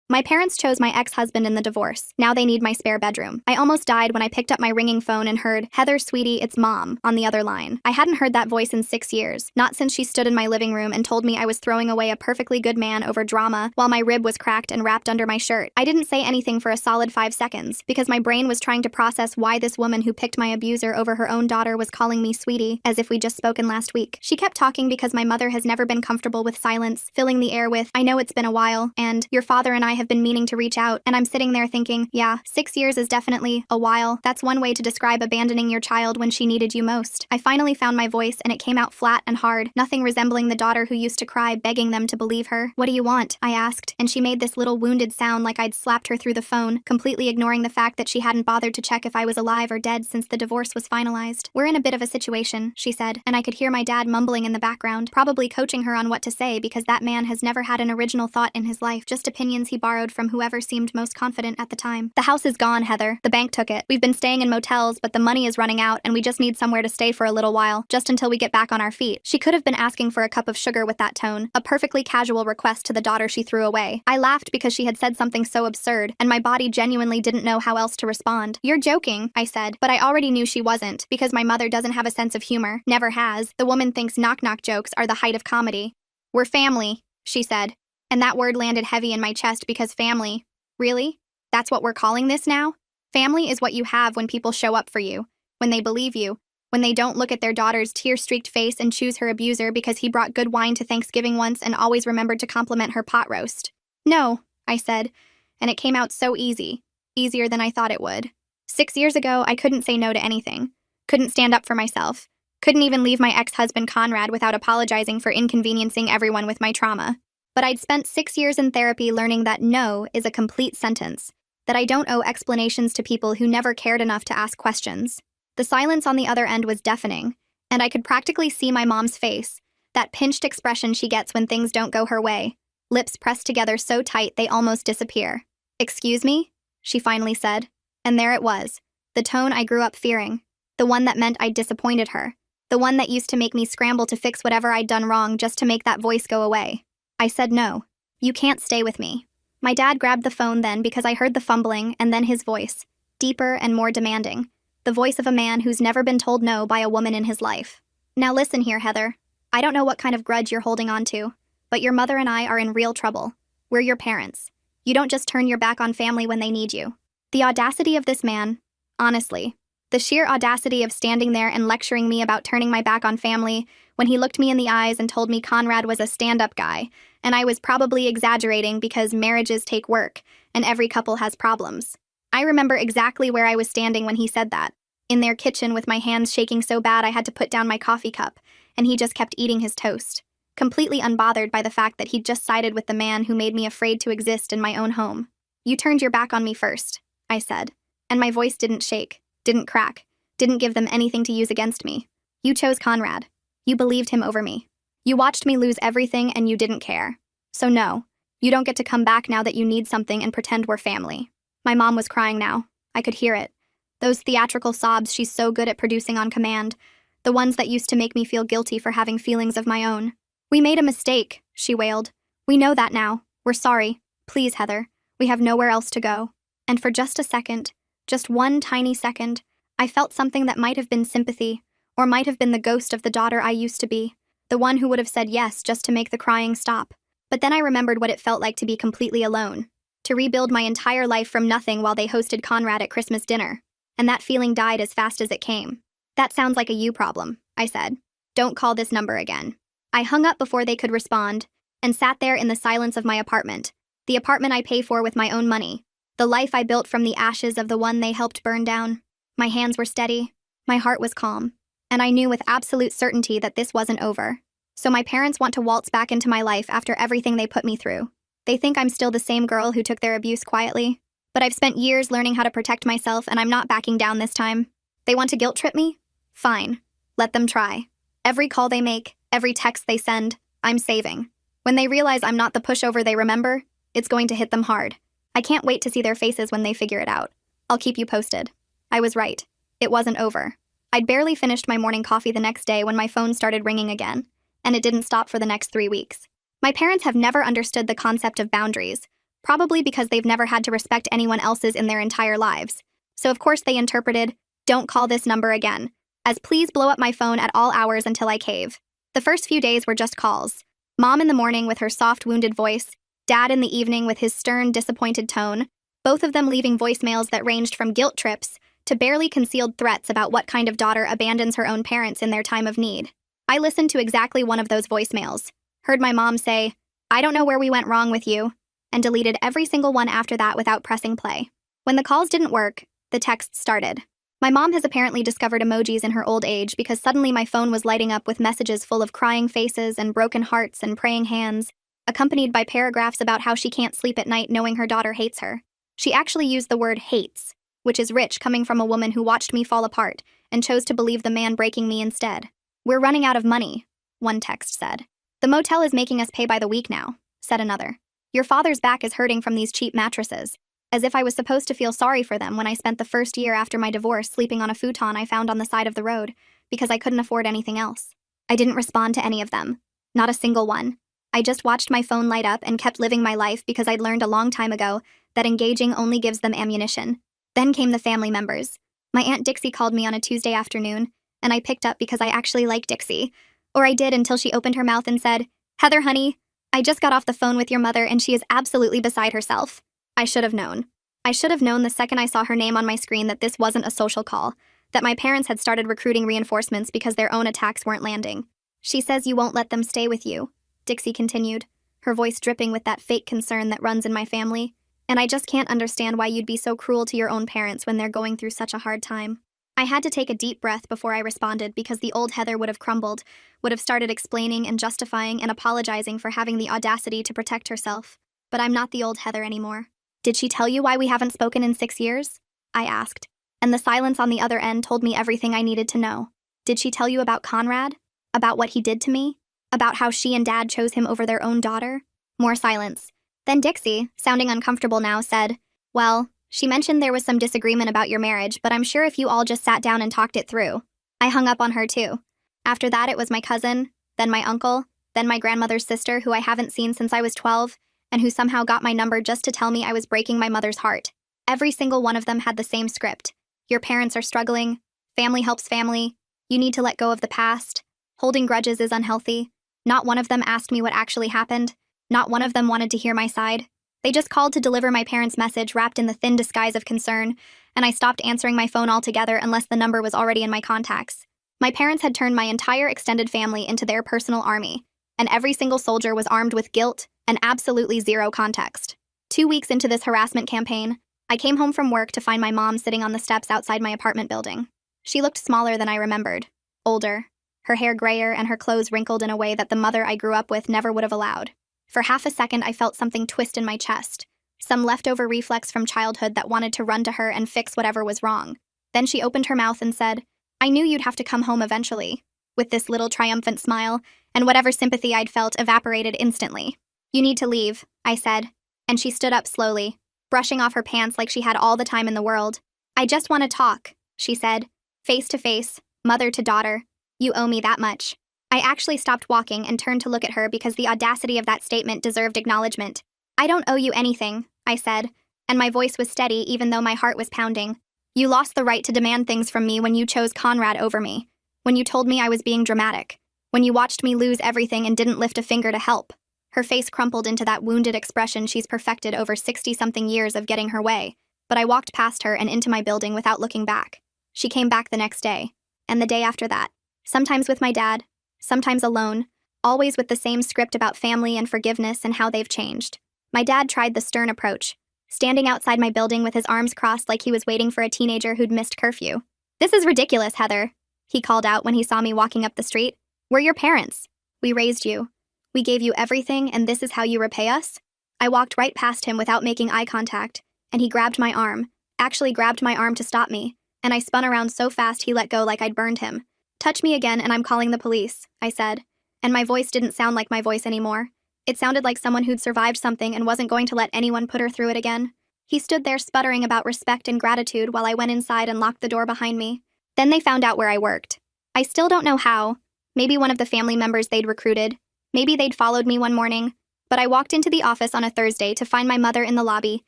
My parents chose my ex-husband in the divorce. Now they need my spare bedroom. I almost died when I picked up my ringing phone and heard, "Heather, sweetie, it's Mom," on the other line. I hadn't heard that voice in 6 years, not since she stood in my living room and told me I was throwing away a perfectly good man over drama while my rib was cracked and wrapped under my shirt. I didn't say anything for a solid 5 seconds, because my brain was trying to process why this woman who picked my abuser over her own daughter was calling me sweetie, as if we'd just spoken last week. She kept talking because my mother has never been comfortable with silence, filling the air with, "I know it's been a while," and "Your father and I have been meaning to reach out," and I'm sitting there thinking, yeah, 6 years is definitely a while. That's one way to describe abandoning your child when she needed you most. I finally found my voice, and it came out flat and hard, nothing resembling the daughter who used to cry begging them to believe her. "What do you want?" I asked, and she made this little wounded sound like I'd slapped her through the phone, completely ignoring the fact that she hadn't bothered to check if I was alive or dead since the divorce was finalized. "We're in a bit of a situation," she said, and I could hear my dad mumbling in the background, probably coaching her on what to say because that man has never had an original thought in his life, just opinions he borrowed from whoever seemed most confident at the time. "The house is gone, Heather. The bank took it. We've been staying in motels, but the money is running out and we just need somewhere to stay for a little while, just until we get back on our feet." She could have been asking for a cup of sugar with that tone, a perfectly casual request to the daughter she threw away. I laughed because she had said something so absurd, and my body genuinely didn't know how else to respond. "You're joking," I said, but I already knew she wasn't, because my mother doesn't have a sense of humor, never has. The woman thinks knock-knock jokes are the height of comedy. "We're family," she said, and that word landed heavy in my chest because family. Really? That's what we're calling this now? Family is what you have when people show up for you, when they believe you, when they don't look at their daughter's tear-streaked face and choose her abuser because he brought good wine to Thanksgiving once and always remembered to compliment her pot roast. "No," I said, and it came out so easy, easier than I thought it would. 6 years ago, I couldn't say no to anything, couldn't stand up for myself, couldn't even leave my ex-husband Conrad without apologizing for inconveniencing everyone with my trauma. But I'd spent 6 years in therapy learning that no is a complete sentence, that I don't owe explanations to people who never cared enough to ask questions. The silence on the other end was deafening, and I could practically see my mom's face, that pinched expression she gets when things don't go her way, lips pressed together so tight they almost disappear. "Excuse me?" she finally said, and there it was, the tone I grew up fearing, the one that meant I'd disappointed her, the one that used to make me scramble to fix whatever I'd done wrong just to make that voice go away. I said no. "You can't stay with me." My dad grabbed the phone then because I heard the fumbling and then his voice, deeper and more demanding, the voice of a man who's never been told no by a woman in his life. "Now listen here, Heather. I don't know what kind of grudge you're holding on to, but your mother and I are in real trouble. We're your parents. You don't just turn your back on family when they need you." The audacity of this man, honestly, the sheer audacity of standing there and lecturing me about turning my back on family when he looked me in the eyes and told me Conrad was a stand-up guy, and I was probably exaggerating because marriages take work, and every couple has problems. I remember exactly where I was standing when he said that, in their kitchen with my hands shaking so bad I had to put down my coffee cup, and he just kept eating his toast, completely unbothered by the fact that he'd just sided with the man who made me afraid to exist in my own home. "You turned your back on me first," I said, and my voice didn't shake, didn't crack, didn't give them anything to use against me. "You chose Conrad. You believed him over me. You watched me lose everything and you didn't care. So no, you don't get to come back now that you need something and pretend we're family." My mom was crying now. I could hear it. Those theatrical sobs she's so good at producing on command, the ones that used to make me feel guilty for having feelings of my own. "We made a mistake," she wailed. "We know that now. We're sorry. Please, Heather. We have nowhere else to go." And for just a second, just one tiny second, I felt something that might have been sympathy, or might have been the ghost of the daughter I used to be, the one who would have said yes just to make the crying stop. But then I remembered what it felt like to be completely alone, to rebuild my entire life from nothing while they hosted Conrad at Christmas dinner, and that feeling died as fast as it came. "That sounds like a you problem," I said. "Don't call this number again." I hung up before they could respond, and sat there in the silence of my apartment, the apartment I pay for with my own money, the life I built from the ashes of the one they helped burn down. My hands were steady, my heart was calm, and I knew with absolute certainty that this wasn't over. So my parents want to waltz back into my life after everything they put me through. They think I'm still the same girl who took their abuse quietly, but I've spent years learning how to protect myself and I'm not backing down this time. They want to guilt trip me? Fine. Let them try. Every call they make, every text they send, I'm saving. When they realize I'm not the pushover they remember, it's going to hit them hard. I can't wait to see their faces when they figure it out. I'll keep you posted. I was right. It wasn't over. I'd barely finished my morning coffee the next day when my phone started ringing again, and it didn't stop for the next 3 weeks. My parents have never understood the concept of boundaries, Probably because they've never had to respect anyone else's in their entire lives. So of course they interpreted, "Don't call this number again," as "please blow up my phone at all hours until I cave." The first few days were just calls. Mom in the morning with her soft, wounded voice, Dad in the evening with his stern, disappointed tone, both of them leaving voicemails that ranged from guilt trips to barely concealed threats about what kind of daughter abandons her own parents in their time of need. I listened to exactly one of those voicemails, heard my mom say, "I don't know where we went wrong with you," and deleted every single one after that without pressing play. When the calls didn't work, the texts started. My mom has apparently discovered emojis in her old age because suddenly my phone was lighting up with messages full of crying faces and broken hearts and praying hands, accompanied by paragraphs about how she can't sleep at night knowing her daughter hates her. She actually used the word hates, which is rich coming from a woman who watched me fall apart and chose to believe the man breaking me instead. "We're running out of money," one text said. "The motel is making us pay by the week now," said another. "Your father's back is hurting from these cheap mattresses," as if I was supposed to feel sorry for them when I spent the first year after my divorce sleeping on a futon I found on the side of the road because I couldn't afford anything else. I didn't respond to any of them. Not a single one. I just watched my phone light up and kept living my life because I'd learned a long time ago that engaging only gives them ammunition. Then came the family members. My Aunt Dixie called me on a Tuesday afternoon, and I picked up because I actually like Dixie. Or I did until she opened her mouth and said, "Heather, honey, I just got off the phone with your mother and she is absolutely beside herself." I should have known. I should have known the second I saw her name on my screen that this wasn't a social call, that my parents had started recruiting reinforcements because their own attacks weren't landing. "She says you won't let them stay with you," Dixie continued, her voice dripping with that fake concern that runs in my family. "And I just can't understand why you'd be so cruel to your own parents when they're going through such a hard time." I had to take a deep breath before I responded because the old Heather would have crumbled, would have started explaining and justifying and apologizing for having the audacity to protect herself. But I'm not the old Heather anymore. "Did she tell you why we haven't spoken in 6 years?" I asked, and the silence on the other end told me everything I needed to know. "Did she tell you about Conrad? About what he did to me? About how she and Dad chose him over their own daughter?" More silence. Then Dixie, sounding uncomfortable now, said, "Well, she mentioned there was some disagreement about your marriage, but I'm sure if you all just sat down and talked it through." I hung up on her too. After that it was my cousin, then my uncle, then my grandmother's sister who I haven't seen since I was 12, and who somehow got my number just to tell me I was breaking my mother's heart. Every single one of them had the same script. "Your parents are struggling. Family helps family. You need to let go of the past. Holding grudges is unhealthy." Not one of them asked me what actually happened. Not one of them wanted to hear my side. They just called to deliver my parents' message wrapped in the thin disguise of concern, and I stopped answering my phone altogether unless the number was already in my contacts. My parents had turned my entire extended family into their personal army, and every single soldier was armed with guilt and absolutely zero context. 2 weeks into this harassment campaign, I came home from work to find my mom sitting on the steps outside my apartment building. She looked smaller than I remembered, older, her hair grayer and her clothes wrinkled in a way that the mother I grew up with never would have allowed. For half a second, I felt something twist in my chest, some leftover reflex from childhood that wanted to run to her and fix whatever was wrong. Then she opened her mouth and said, "I knew you'd have to come home eventually," with this little triumphant smile, and whatever sympathy I'd felt evaporated instantly. "You need to leave," I said, and she stood up slowly, brushing off her pants like she had all the time in the world. "I just want to talk," she said, face to face, mother to daughter. "You owe me that much." I actually stopped walking and turned to look at her because the audacity of that statement deserved acknowledgement. "I don't owe you anything," I said, and my voice was steady even though my heart was pounding. "You lost the right to demand things from me when you chose Conrad over me, when you told me I was being dramatic, when you watched me lose everything and didn't lift a finger to help." Her face crumpled into that wounded expression she's perfected over 60-something years of getting her way, but I walked past her and into my building without looking back. She came back the next day, and the day after that, sometimes with my dad, sometimes alone, always with the same script about family and forgiveness and how they've changed. My dad tried the stern approach, standing outside my building with his arms crossed like he was waiting for a teenager who'd missed curfew. "This is ridiculous, Heather," he called out when he saw me walking up the street. "We're your parents. We raised you. We gave you everything, and this is how you repay us?" I walked right past him without making eye contact, and he grabbed my arm, actually grabbed my arm to stop me, and I spun around so fast he let go like I'd burned him. "Touch me again and I'm calling the police," I said, and my voice didn't sound like my voice anymore. It sounded like someone who'd survived something and wasn't going to let anyone put her through it again. He stood there sputtering about respect and gratitude while I went inside and locked the door behind me. Then they found out where I worked. I still don't know how. Maybe one of the family members they'd recruited. Maybe they'd followed me one morning. But I walked into the office on a Thursday to find my mother in the lobby,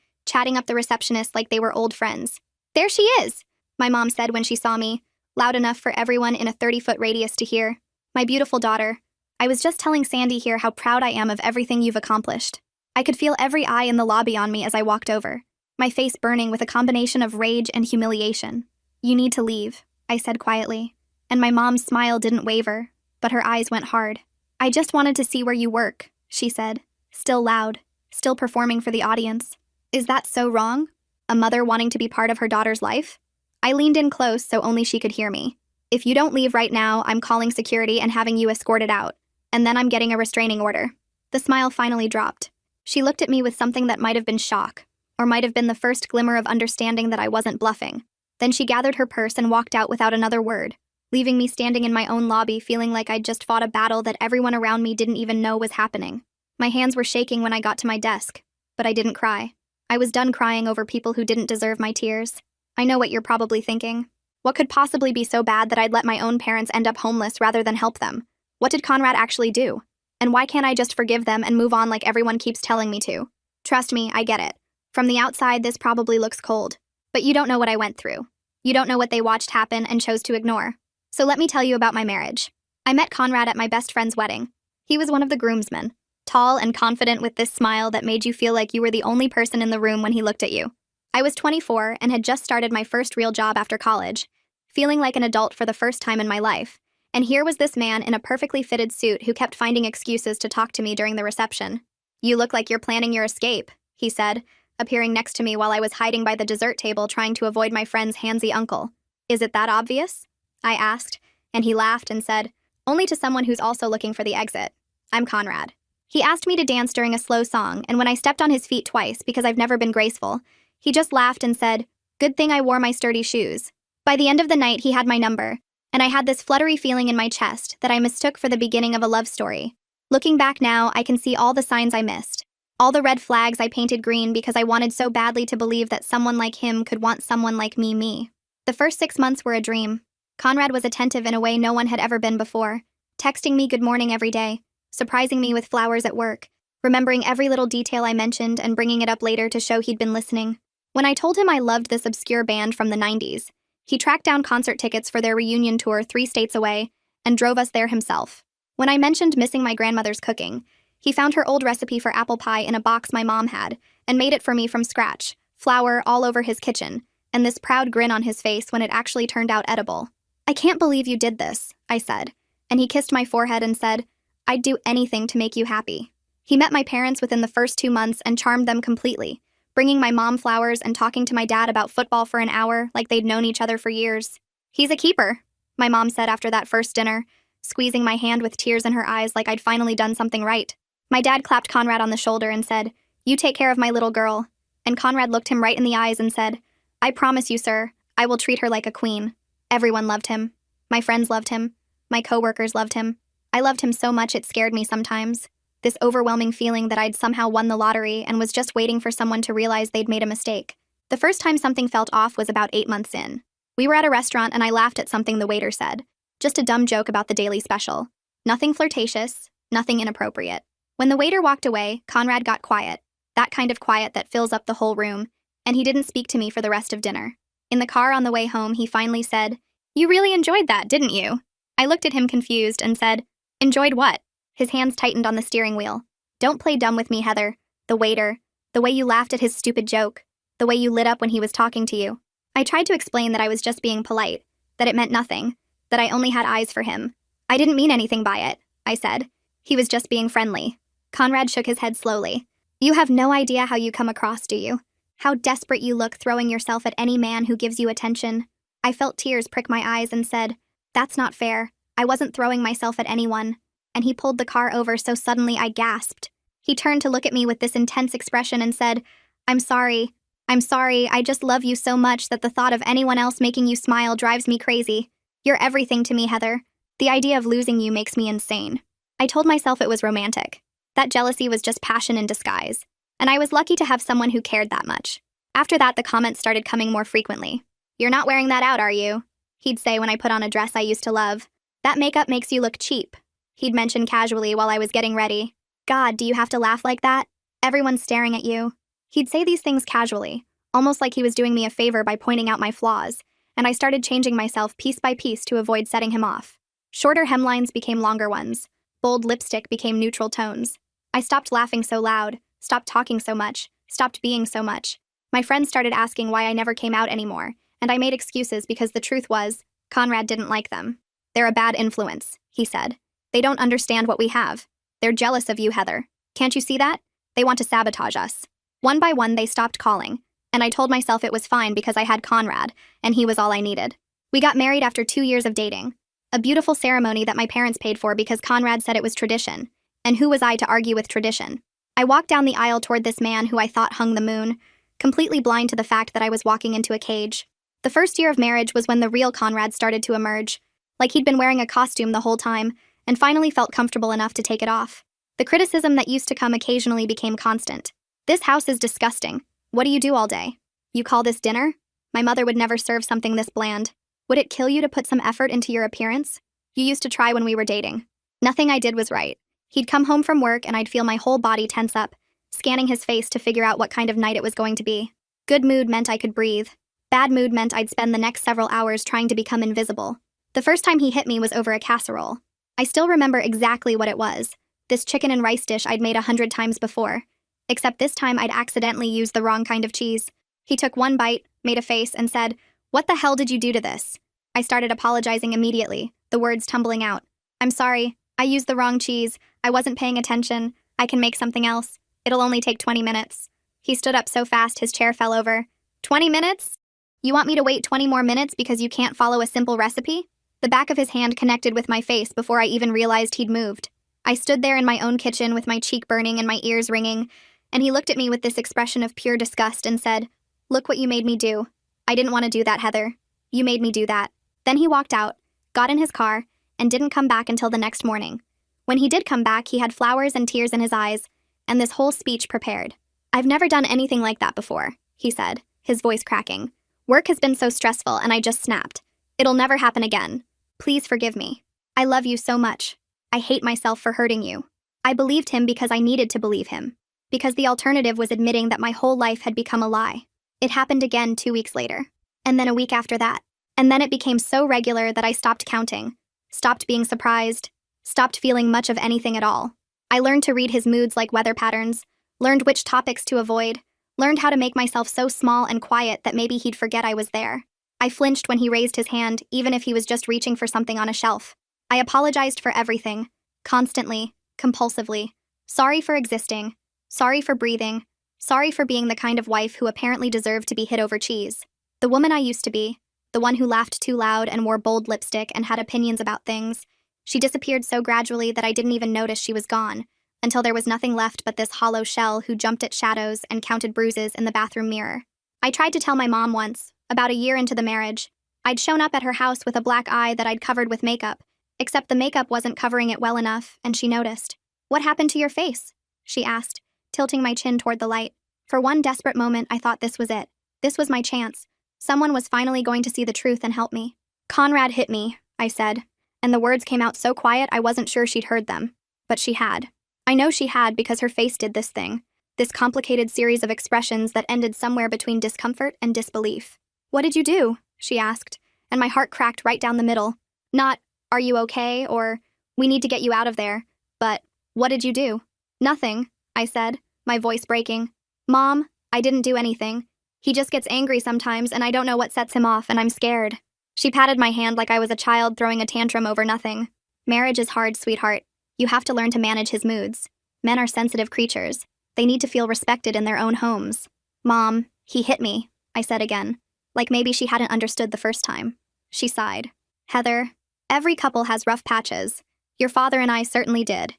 chatting up the receptionist like they were old friends. "There she is," my mom said when she saw me, loud enough for everyone in a 30-foot radius to hear. "My beautiful daughter. I was just telling Sandy here how proud I am of everything you've accomplished." I could feel every eye in the lobby on me as I walked over, my face burning with a combination of rage and humiliation. "You need to leave," I said quietly, and my mom's smile didn't waver, but her eyes went hard. "I just wanted to see where you work," she said, still loud, still performing for the audience. Is that so wrong? A mother wanting to be part of her daughter's life? I leaned in close so only she could hear me. "If you don't leave right now, I'm calling security and having you escorted out, and then I'm getting a restraining order." The smile finally dropped. She looked at me with something that might have been shock, or might have been the first glimmer of understanding that I wasn't bluffing. Then she gathered her purse and walked out without another word, leaving me standing in my own lobby feeling like I'd just fought a battle that everyone around me didn't even know was happening. My hands were shaking when I got to my desk, but I didn't cry. I was done crying over people who didn't deserve my tears. I know what you're probably thinking. What could possibly be so bad that I'd let my own parents end up homeless rather than help them? What did Conrad actually do? And why can't I just forgive them and move on like everyone keeps telling me to? Trust me, I get it. From the outside, this probably looks cold. But you don't know what I went through. You don't know what they watched happen and chose to ignore. So let me tell you about my marriage. I met Conrad at my best friend's wedding. He was one of the groomsmen, tall and confident with this smile that made you feel like you were the only person in the room when he looked at you. I was 24 and had just started my first real job after college, feeling like an adult for the first time in my life. And here was this man in a perfectly fitted suit who kept finding excuses to talk to me during the reception. "You look like you're planning your escape," he said, appearing next to me while I was hiding by the dessert table trying to avoid my friend's handsy uncle. "Is it that obvious?" I asked, and he laughed and said, "Only to someone who's also looking for the exit. I'm Conrad." He asked me to dance during a slow song, and when I stepped on his feet twice because I've never been graceful, he just laughed and said, "Good thing I wore my sturdy shoes." By the end of the night, he had my number, and I had this fluttery feeling in my chest that I mistook for the beginning of a love story. Looking back now, I can see all the signs I missed. All the red flags I painted green because I wanted so badly to believe that someone like him could want someone like me. The first 6 months were a dream. Conrad was attentive in a way no one had ever been before, texting me good morning every day, surprising me with flowers at work, remembering every little detail I mentioned and bringing it up later to show he'd been listening. When I told him I loved this obscure band from the 90s, he tracked down concert tickets for their reunion tour 3 states away and drove us there himself. When I mentioned missing my grandmother's cooking, he found her old recipe for apple pie in a box my mom had and made it for me from scratch, flour all over his kitchen, and this proud grin on his face when it actually turned out edible. "I can't believe you did this," I said, and he kissed my forehead and said, "I'd do anything to make you happy." He met my parents within the first 2 months and charmed them completely, bringing my mom flowers and talking to my dad about football for an hour like they'd known each other for years. "He's a keeper," my mom said after that first dinner, squeezing my hand with tears in her eyes like I'd finally done something right. My dad clapped Conrad on the shoulder and said, "You take care of my little girl." And Conrad looked him right in the eyes and said, "I promise you, sir, I will treat her like a queen." Everyone loved him. My friends loved him. My coworkers loved him. I loved him so much it scared me sometimes. This overwhelming feeling that I'd somehow won the lottery and was just waiting for someone to realize they'd made a mistake. The first time something felt off was about 8 months in. We were at a restaurant and I laughed at something the waiter said. Just a dumb joke about the daily special. Nothing flirtatious, nothing inappropriate. When the waiter walked away, Conrad got quiet. That kind of quiet that fills up the whole room, and he didn't speak to me for the rest of dinner. In the car on the way home, he finally said, "You really enjoyed that, didn't you?" I looked at him confused and said, "Enjoyed what?" His hands tightened on the steering wheel. "Don't play dumb with me, Heather. The waiter. The way you laughed at his stupid joke. The way you lit up when he was talking to you." I tried to explain that I was just being polite, that it meant nothing, that I only had eyes for him. "I didn't mean anything by it," I said. He was just being friendly. Conrad shook his head slowly. "You have no idea how you come across, do you? How desperate you look throwing yourself at any man who gives you attention." I felt tears prick my eyes and said, "That's not fair. I wasn't throwing myself at anyone." And he pulled the car over so suddenly I gasped. He turned to look at me with this intense expression and said, I'm sorry. I just love you so much that the thought of anyone else making you smile drives me crazy. You're everything to me, Heather. The idea of losing you makes me insane." I told myself it was romantic. That jealousy was just passion in disguise. And I was lucky to have someone who cared that much. After that, the comments started coming more frequently. "You're not wearing that out, are you?" He'd say when I put on a dress I used to love. "That makeup makes you look cheap." He'd mention casually while I was getting ready. God, do you have to laugh like that? Everyone's staring at you. He'd say these things casually, almost like he was doing me a favor by pointing out my flaws, and I started changing myself piece by piece to avoid setting him off. Shorter hemlines became longer ones. Bold lipstick became neutral tones. I stopped laughing so loud, stopped talking so much, stopped being so much. My friends started asking why I never came out anymore, and I made excuses because the truth was, Conrad didn't like them. They're a bad influence, he said. They don't understand what we have. They're jealous of you, Heather. Can't you see that? They want to sabotage us. One by one, they stopped calling, and I told myself it was fine because I had Conrad, and he was all I needed. We got married after 2 years of dating. A beautiful ceremony that my parents paid for because Conrad said it was tradition. And who was I to argue with tradition? I walked down the aisle toward this man who I thought hung the moon, completely blind to the fact that I was walking into a cage. The first year of marriage was when the real Conrad started to emerge, like he'd been wearing a costume the whole time, and finally felt comfortable enough to take it off. The criticism that used to come occasionally became constant. This house is disgusting. What do you do all day? You call this dinner? My mother would never serve something this bland. Would it kill you to put some effort into your appearance? You used to try when we were dating. Nothing I did was right. He'd come home from work and I'd feel my whole body tense up, scanning his face to figure out what kind of night it was going to be. Good mood meant I could breathe. Bad mood meant I'd spend the next several hours trying to become invisible. The first time he hit me was over a casserole. I still remember exactly what it was. This chicken and rice dish I'd made 100 times before. Except this time I'd accidentally used the wrong kind of cheese. He took one bite, made a face, and said, "What the hell did you do to this?" I started apologizing immediately, the words tumbling out. "I'm sorry. I used the wrong cheese. I wasn't paying attention. I can make something else. It'll only take 20 minutes. He stood up so fast his chair fell over. 20 minutes? You want me to wait 20 more minutes because you can't follow a simple recipe? The back of his hand connected with my face before I even realized he'd moved. I stood there in my own kitchen with my cheek burning and my ears ringing, and he looked at me with this expression of pure disgust and said, "Look what you made me do. I didn't want to do that, Heather. You made me do that." Then he walked out, got in his car, and didn't come back until the next morning. When he did come back, he had flowers and tears in his eyes, and this whole speech prepared. "I've never done anything like that before," he said, his voice cracking. "Work has been so stressful and I just snapped. It'll never happen again. Please forgive me. I love you so much. I hate myself for hurting you." I believed him because I needed to believe him, because the alternative was admitting that my whole life had become a lie. It happened again 2 weeks later, and then a week after that. And then it became so regular that I stopped counting, stopped being surprised, stopped feeling much of anything at all. I learned to read his moods like weather patterns, learned which topics to avoid, learned how to make myself so small and quiet that maybe he'd forget I was there. I flinched when he raised his hand, even if he was just reaching for something on a shelf. I apologized for everything, constantly, compulsively. Sorry for existing, sorry for breathing, sorry for being the kind of wife who apparently deserved to be hit over cheese. The woman I used to be, the one who laughed too loud and wore bold lipstick and had opinions about things, she disappeared so gradually that I didn't even notice she was gone, until there was nothing left but this hollow shell who jumped at shadows and counted bruises in the bathroom mirror. I tried to tell my mom once, about a year into the marriage. I'd shown up at her house with a black eye that I'd covered with makeup, except the makeup wasn't covering it well enough, and she noticed. "What happened to your face?" she asked, tilting my chin toward the light. For one desperate moment, I thought this was it. This was my chance. Someone was finally going to see the truth and help me. "Conrad hit me," I said, and the words came out so quiet I wasn't sure she'd heard them. But she had. I know she had because her face did this thing, this complicated series of expressions that ended somewhere between discomfort and disbelief. "What did you do?" she asked, and my heart cracked right down the middle. Not, "Are you okay?" or "We need to get you out of there," but, "What did you do?" "Nothing," I said, my voice breaking. "Mom, I didn't do anything. He just gets angry sometimes and I don't know what sets him off and I'm scared." She patted my hand like I was a child throwing a tantrum over nothing. "Marriage is hard, sweetheart. You have to learn to manage his moods. Men are sensitive creatures. They need to feel respected in their own homes." "Mom, he hit me," I said again, like maybe she hadn't understood the first time. She sighed. "Heather, every couple has rough patches. Your father and I certainly did.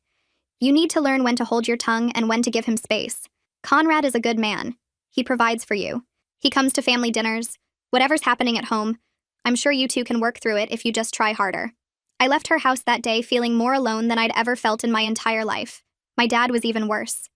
You need to learn when to hold your tongue and when to give him space. Conrad is a good man. He provides for you. He comes to family dinners. Whatever's happening at home, I'm sure you two can work through it if you just try harder." I left her house that day feeling more alone than I'd ever felt in my entire life. My dad was even worse.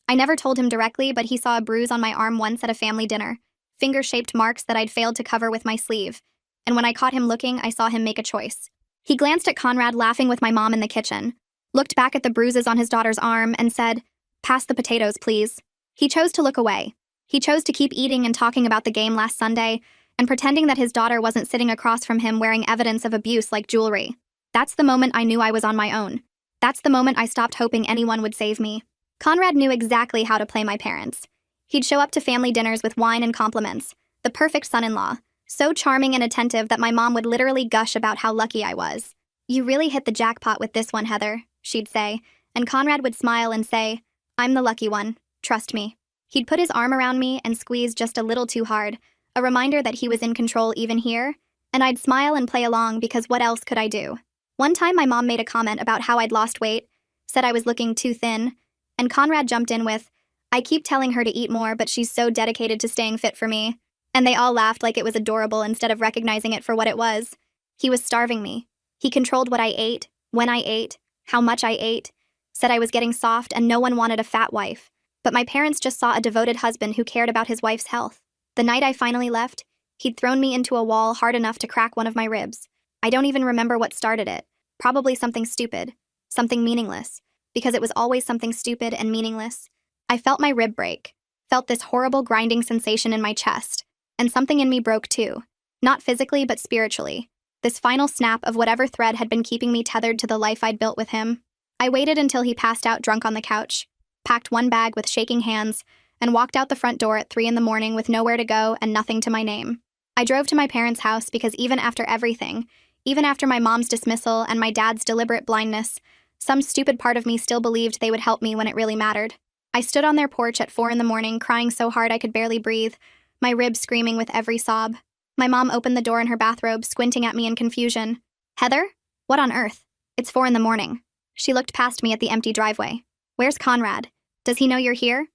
I never told him directly, but he saw a bruise on my arm once at a family dinner, finger-shaped marks that I'd failed to cover with my sleeve, and when I caught him looking, I saw him make a choice. He glanced at Conrad laughing with my mom in the kitchen, looked back at the bruises on his daughter's arm, and said, "Pass the potatoes, please." He chose to look away. He chose to keep eating and talking about the game last Sunday, and pretending that his daughter wasn't sitting across from him wearing evidence of abuse like jewelry. That's the moment I knew I was on my own. That's the moment I stopped hoping anyone would save me. Conrad knew exactly how to play my parents. He'd show up to family dinners with wine and compliments, the perfect son-in-law, so charming and attentive that my mom would literally gush about how lucky I was. "You really hit the jackpot with this one, Heather," she'd say, and Conrad would smile and say, "I'm the lucky one, trust me." He'd put his arm around me and squeeze just a little too hard, a reminder that he was in control even here, and I'd smile and play along because what else could I do? One time my mom made a comment about how I'd lost weight, said I was looking too thin, and Conrad jumped in with, "I keep telling her to eat more, but she's so dedicated to staying fit for me." And they all laughed like it was adorable instead of recognizing it for what it was. He was starving me. He controlled what I ate, when I ate, how much I ate, said I was getting soft and no one wanted a fat wife. But my parents just saw a devoted husband who cared about his wife's health. The night I finally left, he'd thrown me into a wall hard enough to crack one of my ribs. I don't even remember what started it. Probably something stupid. Something meaningless. Because it was always something stupid and meaningless. I felt my rib break. Felt this horrible grinding sensation in my chest. And something in me broke too. Not physically, but spiritually. This final snap of whatever thread had been keeping me tethered to the life I'd built with him. I waited until he passed out drunk on the couch, packed one bag with shaking hands, and walked out the front door at 3 a.m. with nowhere to go and nothing to my name. I drove to my parents' house because even after everything, even after my mom's dismissal and my dad's deliberate blindness, some stupid part of me still believed they would help me when it really mattered. I stood on their porch at 4 a.m. crying so hard I could barely breathe, my ribs screaming with every sob. My mom opened the door in her bathrobe, squinting at me in confusion. "Heather? What on earth? It's 4 a.m. She looked past me at the empty driveway. "Where's Conrad? Does he know you're here?"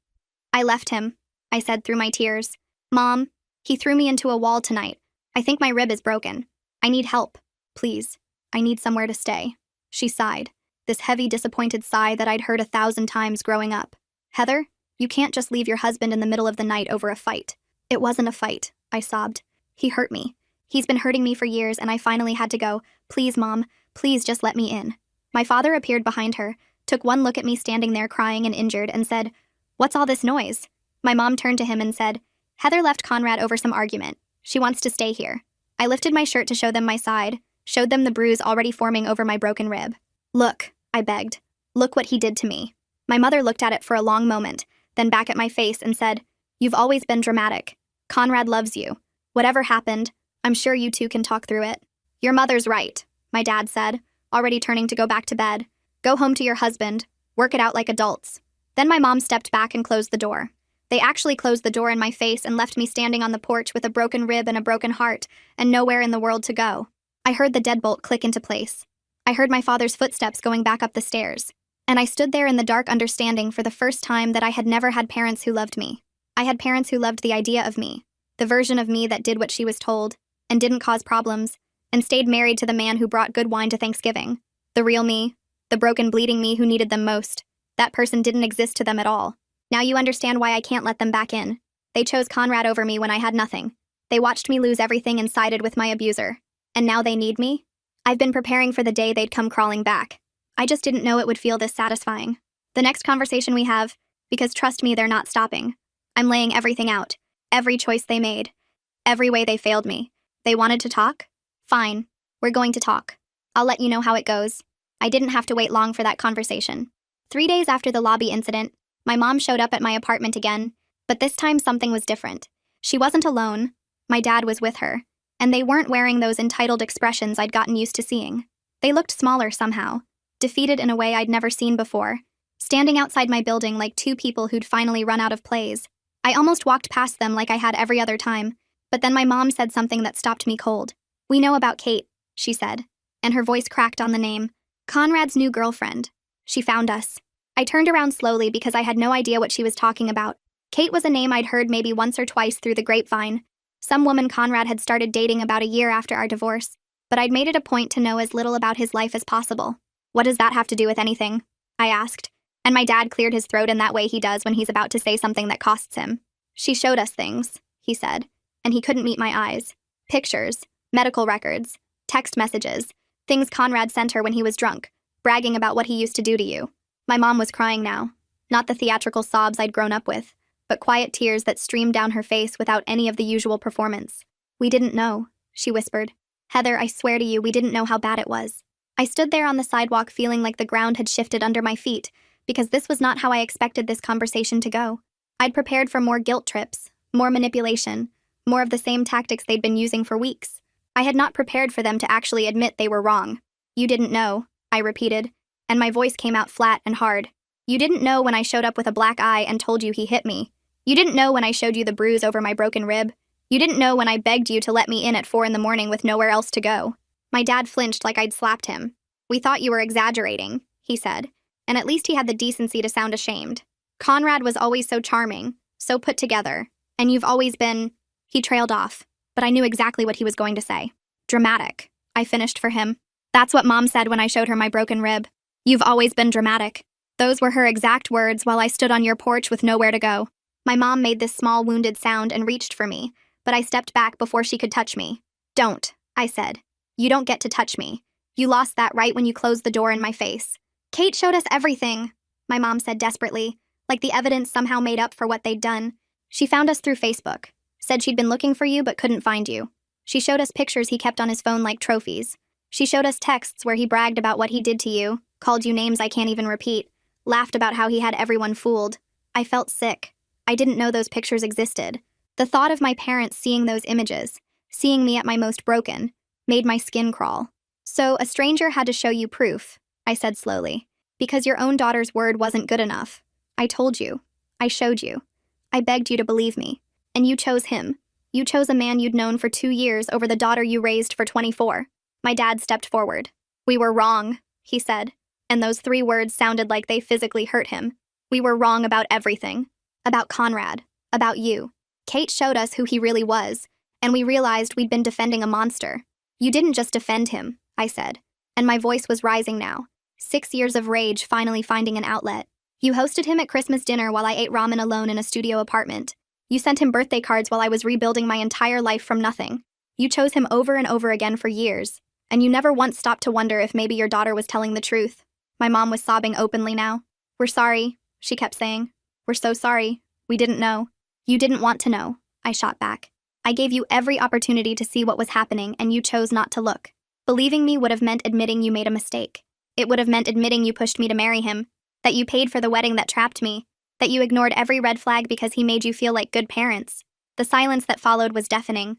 "I left him," I said through my tears. "Mom, he threw me into a wall tonight. I think my rib is broken. I need help. Please. I need somewhere to stay." She sighed, this heavy, disappointed sigh that I'd heard 1,000 times growing up. "Heather, you can't just leave your husband in the middle of the night over a fight." "It wasn't a fight," I sobbed. "He hurt me. He's been hurting me for years, and I finally had to go. Please, Mom, please just let me in." My father appeared behind her, took one look at me standing there crying and injured, and said, "What's all this noise?" My mom turned to him and said, "Heather left Conrad over some argument. She wants to stay here." I lifted my shirt to show them my side, showed them the bruise already forming over my broken rib. "Look," I begged. "Look what he did to me." My mother looked at it for a long moment, then back at my face and said, "You've always been dramatic. Conrad loves you. Whatever happened, I'm sure you two can talk through it." "Your mother's right," my dad said, already turning to go back to bed. "Go home to your husband. Work it out like adults." Then my mom stepped back and closed the door. They actually closed the door in my face and left me standing on the porch with a broken rib and a broken heart, and nowhere in the world to go. I heard the deadbolt click into place. I heard my father's footsteps going back up the stairs. And I stood there in the dark understanding for the first time that I had never had parents who loved me. I had parents who loved the idea of me, the version of me that did what she was told, and didn't cause problems, and stayed married to the man who brought good wine to Thanksgiving. The real me, the broken, bleeding me who needed them most. That person didn't exist to them at all. Now you understand why I can't let them back in. They chose Conrad over me when I had nothing. They watched me lose everything and sided with my abuser. And now they need me? I've been preparing for the day they'd come crawling back. I just didn't know it would feel this satisfying. The next conversation we have, because trust me, they're not stopping. I'm laying everything out. Every choice they made. Every way they failed me. They wanted to talk? Fine. We're going to talk. I'll let you know how it goes. I didn't have to wait long for that conversation. 3 days after the lobby incident, my mom showed up at my apartment again, but this time something was different. She wasn't alone. My dad was with her, and they weren't wearing those entitled expressions I'd gotten used to seeing. They looked smaller somehow, defeated in a way I'd never seen before, standing outside my building like two people who'd finally run out of plays. I almost walked past them like I had every other time, but then my mom said something that stopped me cold. "We know about Kate," she said, and her voice cracked on the name. "Conrad's new girlfriend. She found us." I turned around slowly because I had no idea what she was talking about. Kate was a name I'd heard maybe once or twice through the grapevine. Some woman Conrad had started dating about a year after our divorce, but I'd made it a point to know as little about his life as possible. "What does that have to do with anything?" I asked, and my dad cleared his throat in that way he does when he's about to say something that costs him. "She showed us things," he said, and he couldn't meet my eyes. "Pictures, medical records, text messages, things Conrad sent her when he was drunk, bragging about what he used to do to you. My mom was crying now, not the theatrical sobs I'd grown up with, but quiet tears that streamed down her face without any of the usual performance. "We didn't know," she whispered. "Heather, I swear to you, we didn't know how bad it was." I stood there on the sidewalk feeling like the ground had shifted under my feet, because this was not how I expected this conversation to go. I'd prepared for more guilt trips, more manipulation, more of the same tactics they'd been using for weeks. I had not prepared for them to actually admit they were wrong. "You didn't know," I repeated, and my voice came out flat and hard. "You didn't know when I showed up with a black eye and told you he hit me. You didn't know when I showed you the bruise over my broken rib. You didn't know when I begged you to let me in at 4 a.m. with nowhere else to go." My dad flinched like I'd slapped him. "We thought you were exaggerating," he said, and at least he had the decency to sound ashamed. "Conrad was always so charming, so put together, and you've always been—" He trailed off, but I knew exactly what he was going to say. "Dramatic," I finished for him. "That's what Mom said when I showed her my broken rib. You've always been dramatic." Those were her exact words while I stood on your porch with nowhere to go. My mom made this small wounded sound and reached for me, but I stepped back before she could touch me. "Don't," I said. "You don't get to touch me. You lost that right when you closed the door in my face." "Kate showed us everything," my mom said desperately, like the evidence somehow made up for what they'd done. "She found us through Facebook, said she'd been looking for you but couldn't find you. She showed us pictures he kept on his phone like trophies. She showed us texts where he bragged about what he did to you, called you names I can't even repeat, laughed about how he had everyone fooled. I felt sick. I didn't know those pictures existed. The thought of my parents seeing those images, seeing me at my most broken, made my skin crawl. "So a stranger had to show you proof," I said slowly, "because your own daughter's word wasn't good enough. I told you. I showed you. I begged you to believe me. And you chose him. You chose a man you'd known for 2 years over the daughter you raised for 24. My dad stepped forward. "We were wrong," he said, and those 3 words sounded like they physically hurt him. "We were wrong about everything. About Conrad. About you. Kate showed us who he really was, and we realized we'd been defending a monster. You didn't just defend him," I said, and my voice was rising now. 6 years of rage finally finding an outlet. "You hosted him at Christmas dinner while I ate ramen alone in a studio apartment. You sent him birthday cards while I was rebuilding my entire life from nothing. You chose him over and over again for years, and you never once stopped to wonder if maybe your daughter was telling the truth." My mom was sobbing openly now. "We're sorry," she kept saying. "We're so sorry. We didn't know." "You didn't want to know," I shot back. "I gave you every opportunity to see what was happening, and you chose not to look. Believing me would have meant admitting you made a mistake. It would have meant admitting you pushed me to marry him, that you paid for the wedding that trapped me, that you ignored every red flag because he made you feel like good parents." The silence that followed was deafening.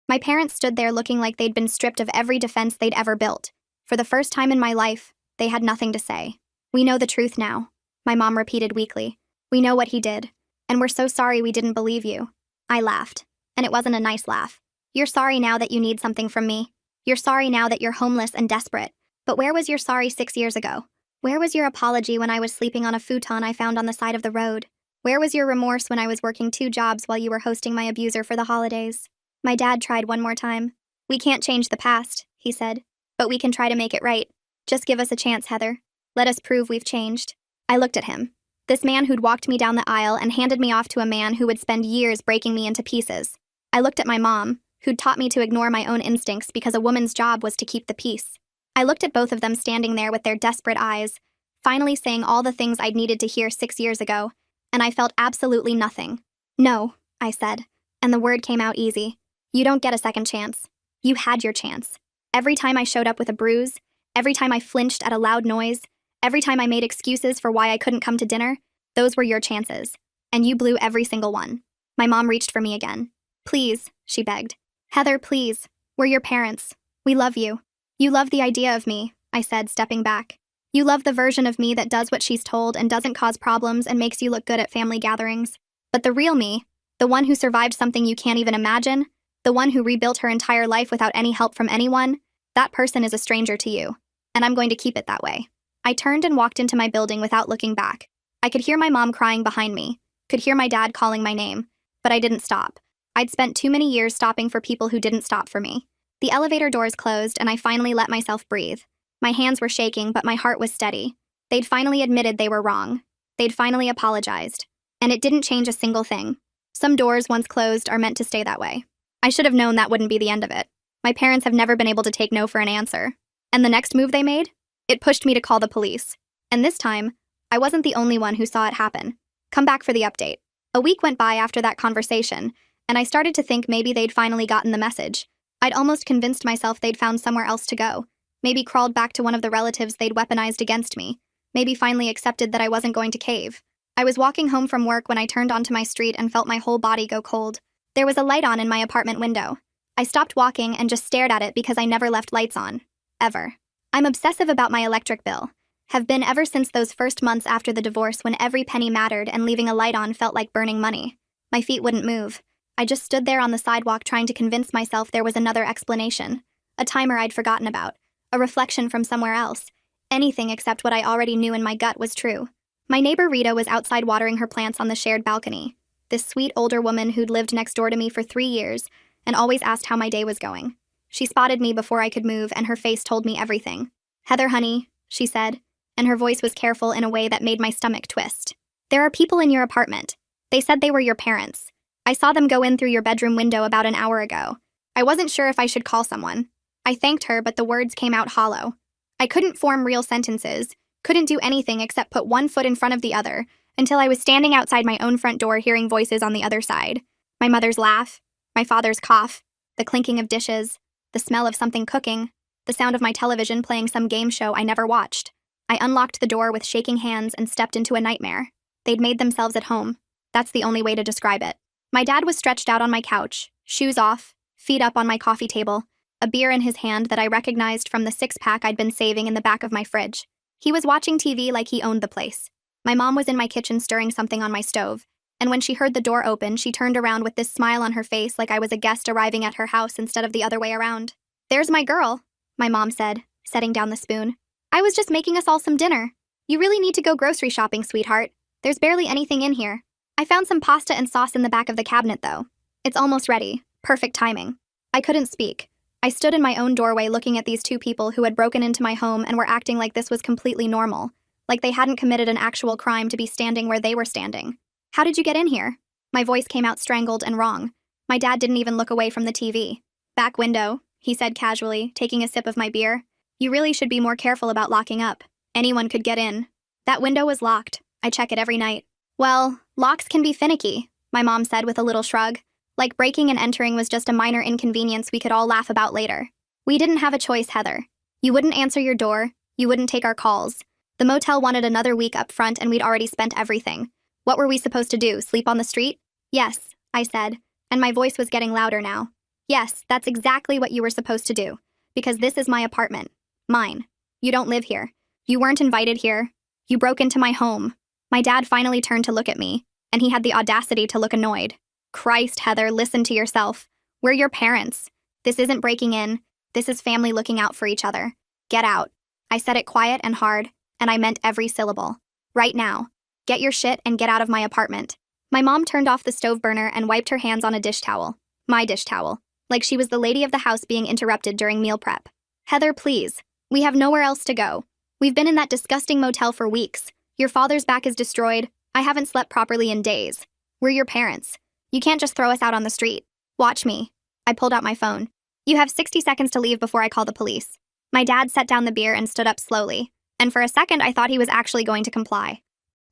My parents stood there looking like they'd been stripped of every defense they'd ever built. For the first time in my life, they had nothing to say. "We know the truth now," my mom repeated weakly. "We know what he did, and we're so sorry we didn't believe you." I laughed, and it wasn't a nice laugh. "You're sorry now that you need something from me. You're sorry now that you're homeless and desperate. But where was your sorry 6 years ago? Where was your apology when I was sleeping on a futon I found on the side of the road? Where was your remorse when I was working 2 jobs while you were hosting my abuser for the holidays?" My dad tried one more time. "We can't change the past," he said, "but we can try to make it right. Just give us a chance, Heather. Let us prove we've changed." I looked at him. This man who'd walked me down the aisle and handed me off to a man who would spend years breaking me into pieces. I looked at my mom, who'd taught me to ignore my own instincts because a woman's job was to keep the peace. I looked at both of them standing there with their desperate eyes, finally saying all the things I'd needed to hear 6 years ago, and I felt absolutely nothing. "No," I said, and the word came out easy. "You don't get a second chance. You had your chance. Every time I showed up with a bruise, every time I flinched at a loud noise, every time I made excuses for why I couldn't come to dinner, those were your chances. And you blew every single one." My mom reached for me again. "Please," she begged. "Heather, please. We're your parents. We love you." "You love the idea of me," I said, stepping back. "You love the version of me that does what she's told and doesn't cause problems and makes you look good at family gatherings. But the real me, the one who survived something you can't even imagine, the one who rebuilt her entire life without any help from anyone, that person is a stranger to you. And I'm going to keep it that way." I turned and walked into my building without looking back. I could hear my mom crying behind me, could hear my dad calling my name, but I didn't stop. I'd spent too many years stopping for people who didn't stop for me. The elevator doors closed, and I finally let myself breathe. My hands were shaking, but my heart was steady. They'd finally admitted they were wrong. They'd finally apologized. And it didn't change a single thing. Some doors, once closed, are meant to stay that way. I should have known that wouldn't be the end of it. My parents have never been able to take no for an answer. And the next move they made? It pushed me to call the police. And this time, I wasn't the only one who saw it happen. Come back for the update. A week went by after that conversation, and I started to think maybe they'd finally gotten the message. I'd almost convinced myself they'd found somewhere else to go. Maybe crawled back to one of the relatives they'd weaponized against me. Maybe finally accepted that I wasn't going to cave. I was walking home from work when I turned onto my street and felt my whole body go cold. There was a light on in my apartment window. I stopped walking and just stared at it because I never left lights on. Ever. I'm obsessive about my electric bill. Have been ever since those first months after the divorce when every penny mattered and leaving a light on felt like burning money. My feet wouldn't move. I just stood there on the sidewalk trying to convince myself there was another explanation. A timer I'd forgotten about. A reflection from somewhere else. Anything except what I already knew in my gut was true. My neighbor Rita was outside watering her plants on the shared balcony. This sweet older woman who'd lived next door to me for 3 years and always asked how my day was going. She spotted me before I could move and her face told me everything. "Heather, honey," she said, and her voice was careful in a way that made my stomach twist. "There are people in your apartment. They said they were your parents. I saw them go in through your bedroom window about an hour ago. I wasn't sure if I should call someone." I thanked her, but the words came out hollow. I couldn't form real sentences, couldn't do anything except put one foot in front of the other, until I was standing outside my own front door hearing voices on the other side. My mother's laugh, my father's cough, the clinking of dishes, the smell of something cooking, the sound of my television playing some game show I never watched. I unlocked the door with shaking hands and stepped into a nightmare. They'd made themselves at home. That's the only way to describe it. My dad was stretched out on my couch, shoes off, feet up on my coffee table, a beer in his hand that I recognized from the six-pack I'd been saving in the back of my fridge. He was watching TV like he owned the place. My mom was in my kitchen stirring something on my stove, and when she heard the door open, she turned around with this smile on her face like I was a guest arriving at her house instead of the other way around. "There's my girl," my mom said, setting down the spoon. "I was just making us all some dinner. You really need to go grocery shopping, sweetheart. There's barely anything in here. I found some pasta and sauce in the back of the cabinet, though. It's almost ready. Perfect timing." I couldn't speak. I stood in my own doorway looking at these two people who had broken into my home and were acting like this was completely normal, like they hadn't committed an actual crime to be standing where they were standing. "How did you get in here?" My voice came out strangled and wrong. My dad didn't even look away from the TV. "Back window," he said casually, taking a sip of my beer. "You really should be more careful about locking up. Anyone could get in." "That window was locked. I check it every night." "Well, locks can be finicky," my mom said with a little shrug. Like breaking and entering was just a minor inconvenience we could all laugh about later. "We didn't have a choice, Heather. You wouldn't answer your door, you wouldn't take our calls. The motel wanted another week up front and we'd already spent everything. What were we supposed to do, sleep on the street?" "Yes," I said, and my voice was getting louder now. "Yes, that's exactly what you were supposed to do. Because this is my apartment. Mine. You don't live here. You weren't invited here. You broke into my home." My dad finally turned to look at me, and he had the audacity to look annoyed. "Christ, Heather, listen to yourself. We're your parents. This isn't breaking in. This is family looking out for each other. Get out." I said it quiet and hard, and I meant every syllable. "Right now. Get your shit and get out of my apartment." My mom turned off the stove burner and wiped her hands on a dish towel. My dish towel. Like she was the lady of the house being interrupted during meal prep. "Heather, please. We have nowhere else to go. We've been in that disgusting motel for weeks. Your father's back is destroyed. I haven't slept properly in days. We're your parents. You can't just throw us out on the street. Watch me." I pulled out my phone. "You have 60 seconds to leave before I call the police." My dad set down the beer and stood up slowly, and for a second I thought he was actually going to comply.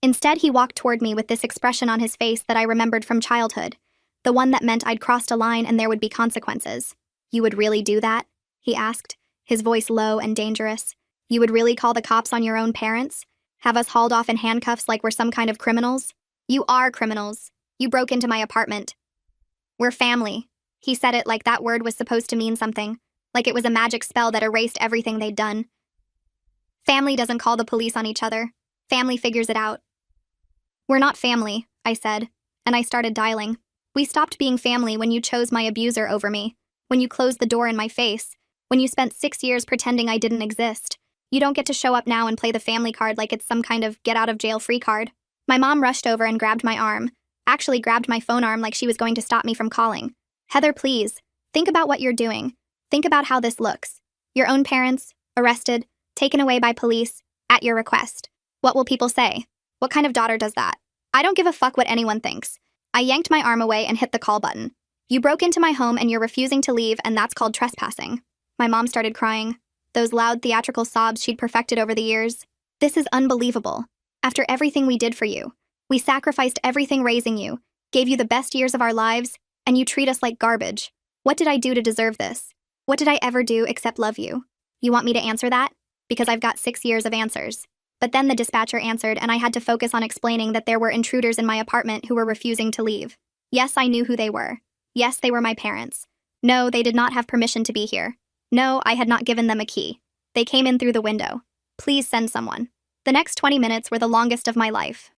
Instead, he walked toward me with this expression on his face that I remembered from childhood, the one that meant I'd crossed a line and there would be consequences. "You would really do that?" he asked, his voice low and dangerous. "You would really call the cops on your own parents? Have us hauled off in handcuffs like we're some kind of criminals? You are criminals. You broke into my apartment. We're family." He said it like that word was supposed to mean something, like it was a magic spell that erased everything they'd done. "Family doesn't call the police on each other. Family figures it out." "We're not family," I said, and I started dialing. "We stopped being family when you chose my abuser over me, when you closed the door in my face, when you spent 6 years pretending I didn't exist. You don't get to show up now and play the family card like it's some kind of get-out-of-jail-free card." My mom rushed over and grabbed my arm. Actually grabbed my phone arm like she was going to stop me from calling. "Heather, please. Think about what you're doing. Think about how this looks. Your own parents, arrested, taken away by police, at your request. What will people say? What kind of daughter does that? I don't give a fuck what anyone thinks." I yanked my arm away and hit the call button. "You broke into my home and you're refusing to leave, and that's called trespassing." My mom started crying. those loud theatrical sobs she'd perfected over the years. This is unbelievable. After everything we did for you, we sacrificed everything raising you, gave you the best years of our lives, and you treat us like garbage. What did I do to deserve this? What did I ever do except love you? You want me to answer that? Because I've got 6 years of answers. But then the dispatcher answered, and I had to focus on explaining that there were intruders in my apartment who were refusing to leave. Yes, I knew who they were. Yes, they were my parents. No, they did not have permission to be here. No, I had not given them a key. They came in through the window. Please send someone. The next 20 minutes were the longest of my life.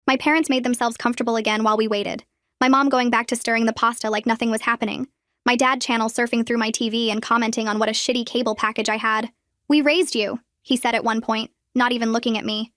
My parents made themselves comfortable again while we waited. My mom going back to stirring the pasta like nothing was happening. My dad channel surfing through my TV and commenting on what a shitty cable package I had. We raised you, he said at one point, not even looking at me.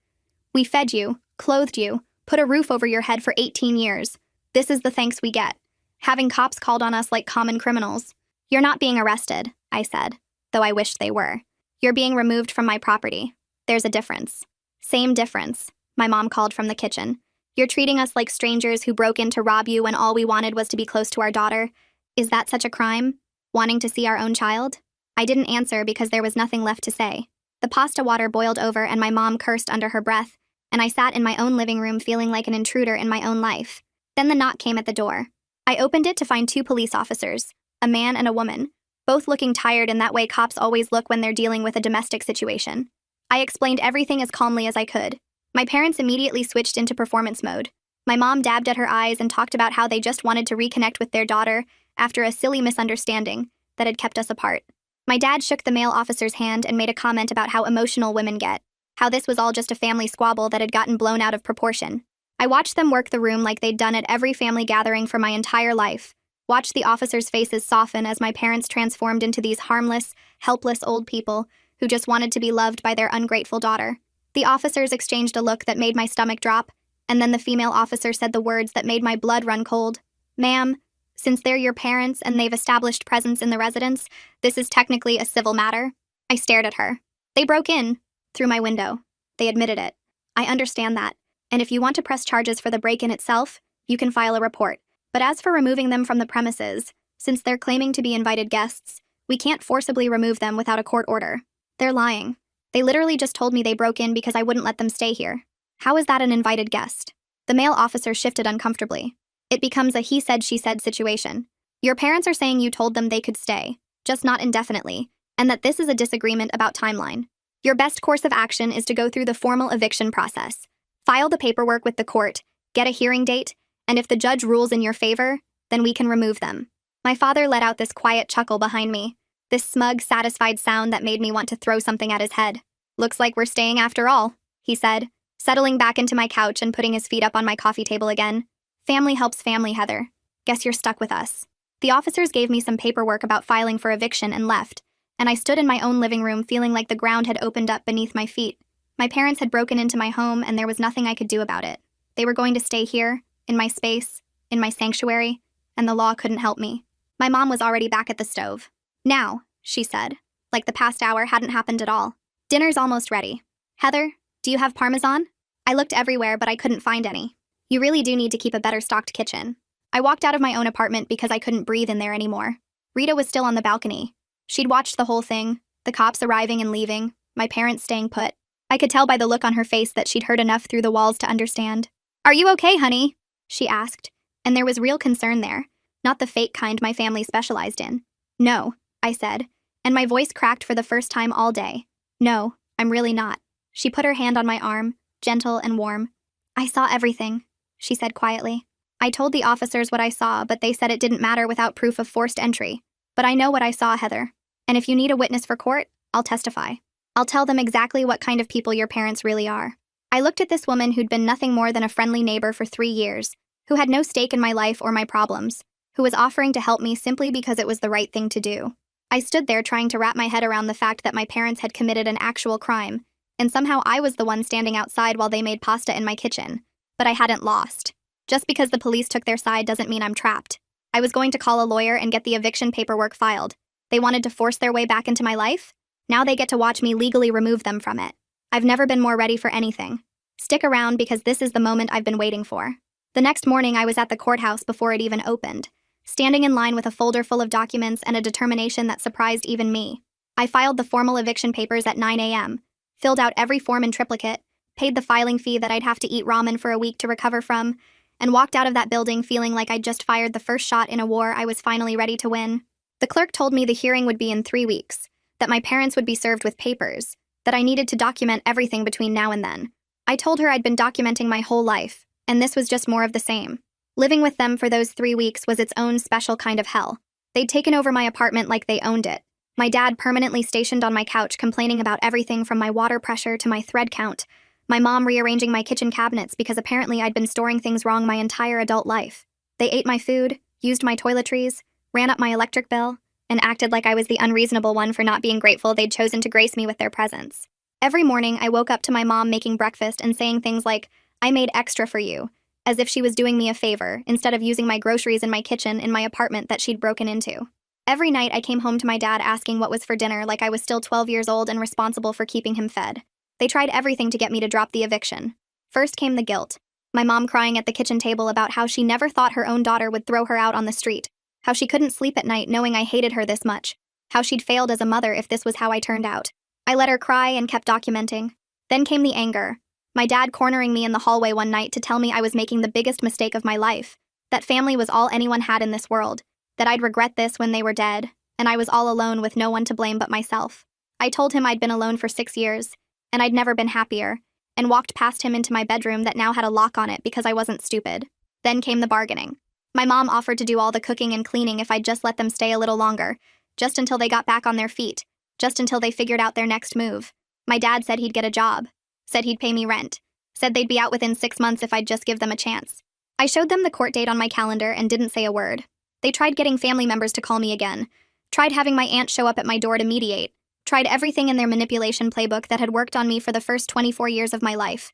We fed you, clothed you, put a roof over your head for 18 years. This is the thanks we get. Having cops called on us like common criminals. You're not being arrested, I said, though I wished they were. You're being removed from my property. There's a difference. Same difference, my mom called from the kitchen. You're treating us like strangers who broke in to rob you when all we wanted was to be close to our daughter. Is that such a crime? Wanting to see our own child? I didn't answer because there was nothing left to say. The pasta water boiled over and my mom cursed under her breath, and I sat in my own living room feeling like an intruder in my own life. Then the knock came at the door. I opened it to find 2 police officers, a man and a woman, both looking tired in that way cops always look when they're dealing with a domestic situation. I explained everything as calmly as I could. My parents immediately switched into performance mode. My mom dabbed at her eyes and talked about how they just wanted to reconnect with their daughter after a silly misunderstanding that had kept us apart. My dad shook the male officer's hand and made a comment about how emotional women get, how this was all just a family squabble that had gotten blown out of proportion. I watched them work the room like they'd done at every family gathering for my entire life, watched the officers' faces soften as my parents transformed into these harmless, helpless old people who just wanted to be loved by their ungrateful daughter. The officers exchanged a look that made my stomach drop, and then the female officer said the words that made my blood run cold. Ma'am, since they're your parents and they've established presence in the residence, this is technically a civil matter. I stared at her. They broke in, through my window. They admitted it. I understand that. And if you want to press charges for the break-in itself, you can file a report. But as for removing them from the premises, since they're claiming to be invited guests, we can't forcibly remove them without a court order. They're lying. They literally just told me they broke in because I wouldn't let them stay here. How is that an invited guest? The male officer shifted uncomfortably. It becomes a he said, she said situation. Your parents are saying you told them they could stay, just not indefinitely, and that this is a disagreement about timeline. Your best course of action is to go through the formal eviction process. File the paperwork with the court, get a hearing date, and if the judge rules in your favor, then we can remove them. My father let out this quiet chuckle behind me, this smug, satisfied sound that made me want to throw something at his head. Looks like we're staying after all, he said, settling back into my couch and putting his feet up on my coffee table again. Family helps family, Heather. Guess you're stuck with us. The officers gave me some paperwork about filing for eviction and left, and I stood in my own living room feeling like the ground had opened up beneath my feet. My parents had broken into my home and there was nothing I could do about it. They were going to stay here, in my space, in my sanctuary, and the law couldn't help me. My mom was already back at the stove. Now, she said, like the past hour hadn't happened at all. Dinner's almost ready. Heather, do you have Parmesan? I looked everywhere, but I couldn't find any. You really do need to keep a better stocked kitchen. I walked out of my own apartment because I couldn't breathe in there anymore. Rita was still on the balcony. She'd watched the whole thing, the cops arriving and leaving, my parents staying put. I could tell by the look on her face that she'd heard enough through the walls to understand. Are you okay, honey? She asked, and there was real concern there, not the fake kind my family specialized in. No, I said, and my voice cracked for the first time all day. No, I'm really not. She put her hand on my arm, gentle and warm. I saw everything, she said quietly. I told the officers what I saw, but they said it didn't matter without proof of forced entry. But I know what I saw, Heather. And if you need a witness for court, I'll testify. I'll tell them exactly what kind of people your parents really are. I looked at this woman who'd been nothing more than a friendly neighbor for 3 years, who had no stake in my life or my problems, who was offering to help me simply because it was the right thing to do. I stood there trying to wrap my head around the fact that my parents had committed an actual crime, and somehow I was the one standing outside while they made pasta in my kitchen. But I hadn't lost. Just because the police took their side doesn't mean I'm trapped. I was going to call a lawyer and get the eviction paperwork filed. They wanted to force their way back into my life? Now they get to watch me legally remove them from it. I've never been more ready for anything. Stick around because this is the moment I've been waiting for. The next morning I was at the courthouse before it even opened, standing in line with a folder full of documents and a determination that surprised even me. I filed the formal eviction papers at 9 a.m., filled out every form in triplicate, paid the filing fee that I'd have to eat ramen for a week to recover from, and walked out of that building feeling like I'd just fired the first shot in a war I was finally ready to win. The clerk told me the hearing would be in 3 weeks, that my parents would be served with papers, that I needed to document everything between now and then. I told her I'd been documenting my whole life, and this was just more of the same. Living with them for those 3 weeks was its own special kind of hell. They'd taken over my apartment like they owned it. My dad permanently stationed on my couch complaining about everything from my water pressure to my thread count. My mom rearranging my kitchen cabinets because apparently I'd been storing things wrong my entire adult life. They ate my food, used my toiletries, ran up my electric bill, and acted like I was the unreasonable one for not being grateful they'd chosen to grace me with their presence. Every morning, I woke up to my mom making breakfast and saying things like, "I made extra for you," as if she was doing me a favor, instead of using my groceries in my kitchen in my apartment that she'd broken into. Every night, I came home to my dad asking what was for dinner like I was still 12 years old and responsible for keeping him fed. They tried everything to get me to drop the eviction. First came the guilt. My mom crying at the kitchen table about how she never thought her own daughter would throw her out on the street, how she couldn't sleep at night knowing I hated her this much, how she'd failed as a mother if this was how I turned out. I let her cry and kept documenting. Then came the anger. My dad cornering me in the hallway one night to tell me I was making the biggest mistake of my life, that family was all anyone had in this world, that I'd regret this when they were dead, and I was all alone with no one to blame but myself. I told him I'd been alone for 6 years, and I'd never been happier, and walked past him into my bedroom that now had a lock on it because I wasn't stupid. Then came the bargaining. My mom offered to do all the cooking and cleaning if I'd just let them stay a little longer, just until they got back on their feet, just until they figured out their next move. My dad said he'd get a job, said he'd pay me rent, said they'd be out within 6 months if I'd just give them a chance. I showed them the court date on my calendar and didn't say a word. They tried getting family members to call me again, tried having my aunt show up at my door to mediate, tried everything in their manipulation playbook that had worked on me for the first 24 years of my life.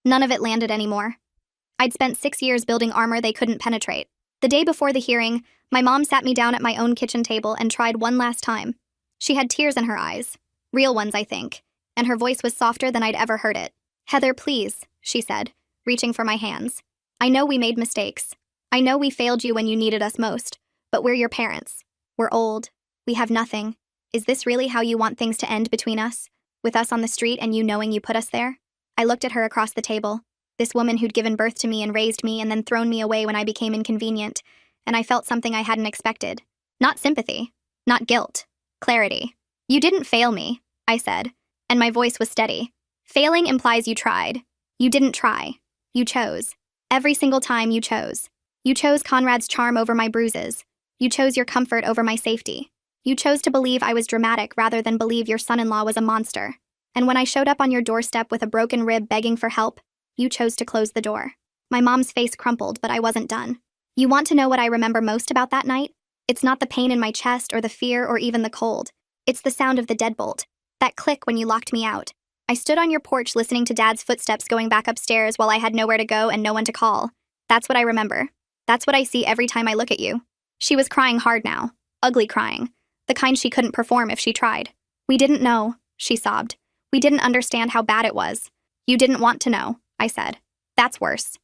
None of it landed anymore. I'd spent 6 years building armor they couldn't penetrate. The day before the hearing, my mom sat me down at my own kitchen table and tried one last time. She had tears in her eyes. Real ones, I think. And her voice was softer than I'd ever heard it. "Heather, please," she said, reaching for my hands. "I know we made mistakes. I know we failed you when you needed us most, but we're your parents. We're old. We have nothing. Is this really how you want things to end between us? With us on the street and you knowing you put us there?" I looked at her across the table, this woman who'd given birth to me and raised me and then thrown me away when I became inconvenient, and I felt something I hadn't expected. Not sympathy. Not guilt. Clarity. "You didn't fail me," I said, and my voice was steady. "Failing implies you tried. You didn't try. You chose. Every single time you chose. You chose Conrad's charm over my bruises. You chose your comfort over my safety. You chose to believe I was dramatic rather than believe your son-in-law was a monster. And when I showed up on your doorstep with a broken rib begging for help, you chose to close the door." My mom's face crumpled, but I wasn't done. "You want to know what I remember most about that night? It's not the pain in my chest or the fear or even the cold. It's the sound of the deadbolt. That click when you locked me out. I stood on your porch listening to Dad's footsteps going back upstairs while I had nowhere to go and no one to call. That's what I remember. That's what I see every time I look at you." She was crying hard now. Ugly crying. The kind she couldn't perform if she tried. "We didn't know," she sobbed. "We didn't understand how bad it was." "You didn't want to know," I said. "That's worse.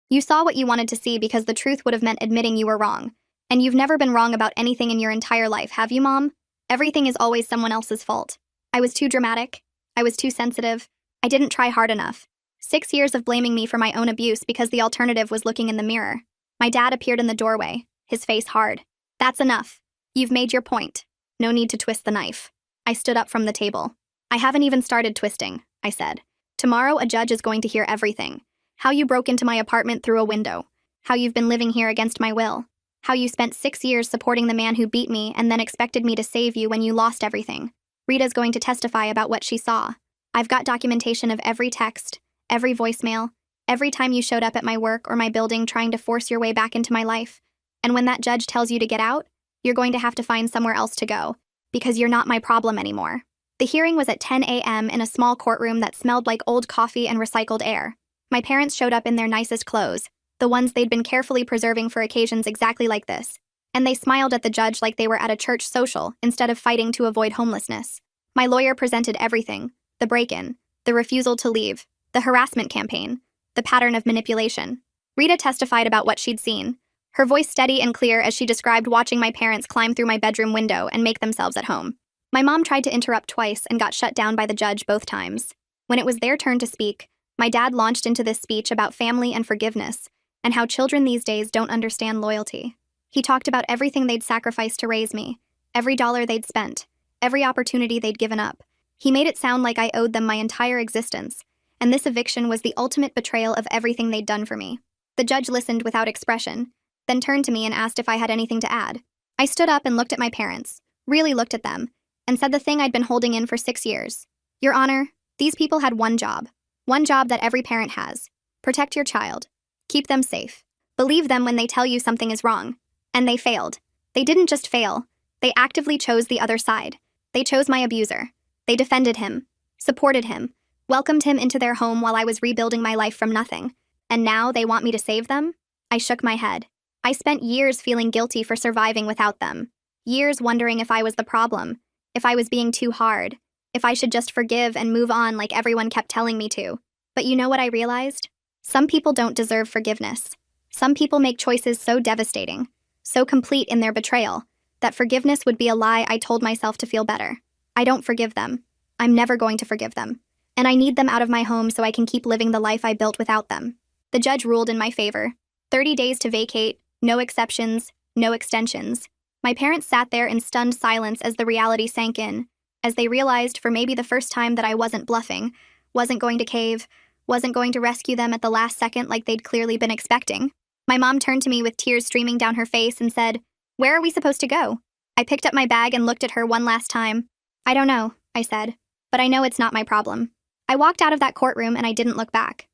You saw what you wanted to see because the truth would have meant admitting you were wrong. And you've never been wrong about anything in your entire life, have you, Mom? Everything is always someone else's fault. I was too dramatic. I was too sensitive. I didn't try hard enough. 6 years of blaming me for my own abuse because the alternative was looking in the mirror." My dad appeared in the doorway, his face hard. "That's enough. You've made your point. No need to twist the knife." I stood up from the table. "I haven't even started twisting," I said. "Tomorrow a judge is going to hear everything. How you broke into my apartment through a window. How you've been living here against my will. How you spent 6 years supporting the man who beat me and then expected me to save you when you lost everything. Rita's going to testify about what she saw. I've got documentation of every text, every voicemail, every time you showed up at my work or my building trying to force your way back into my life. And when that judge tells you to get out, you're going to have to find somewhere else to go, because you're not my problem anymore." The hearing was at 10 a.m. in a small courtroom that smelled like old coffee and recycled air. My parents showed up in their nicest clothes, the ones they'd been carefully preserving for occasions exactly like this, and they smiled at the judge like they were at a church social instead of fighting to avoid homelessness. My lawyer presented everything: the break-in, the refusal to leave, the harassment campaign, the pattern of manipulation. Rita testified about what she'd seen, her voice steady and clear as she described watching my parents climb through my bedroom window and make themselves at home. My mom tried to interrupt twice and got shut down by the judge both times. When it was their turn to speak, my dad launched into this speech about family and forgiveness and how children these days don't understand loyalty. He talked about everything they'd sacrificed to raise me, every dollar they'd spent, every opportunity they'd given up. He made it sound like I owed them my entire existence, and this eviction was the ultimate betrayal of everything they'd done for me. The judge listened without expression, then turned to me and asked if I had anything to add. I stood up and looked at my parents, really looked at them, and said the thing I'd been holding in for 6 years. Your Honor, these people had one job that every parent has. Protect your child. Keep them safe. Believe them when they tell you something is wrong. And they failed. They didn't just fail. They actively chose the other side. They chose my abuser. They defended him, supported him, welcomed him into their home while I was rebuilding my life from nothing. And now they want me to save them? I shook my head. I spent years feeling guilty for surviving without them. Years wondering if I was the problem, if I was being too hard, if I should just forgive and move on like everyone kept telling me to. But you know what I realized? Some people don't deserve forgiveness. Some people make choices so devastating, so complete in their betrayal, that forgiveness would be a lie I told myself to feel better. I don't forgive them. I'm never going to forgive them. And I need them out of my home so I can keep living the life I built without them. The judge ruled in my favor. 30 days to vacate, no exceptions, no extensions. My parents sat there in stunned silence as the reality sank in, as they realized for maybe the first time that I wasn't bluffing, wasn't going to cave, wasn't going to rescue them at the last second like they'd clearly been expecting. My mom turned to me with tears streaming down her face and said, "Where are we supposed to go?" I picked up my bag and looked at her one last time. "I don't know," I said, "but I know it's not my problem." I walked out of that courtroom and I didn't look back.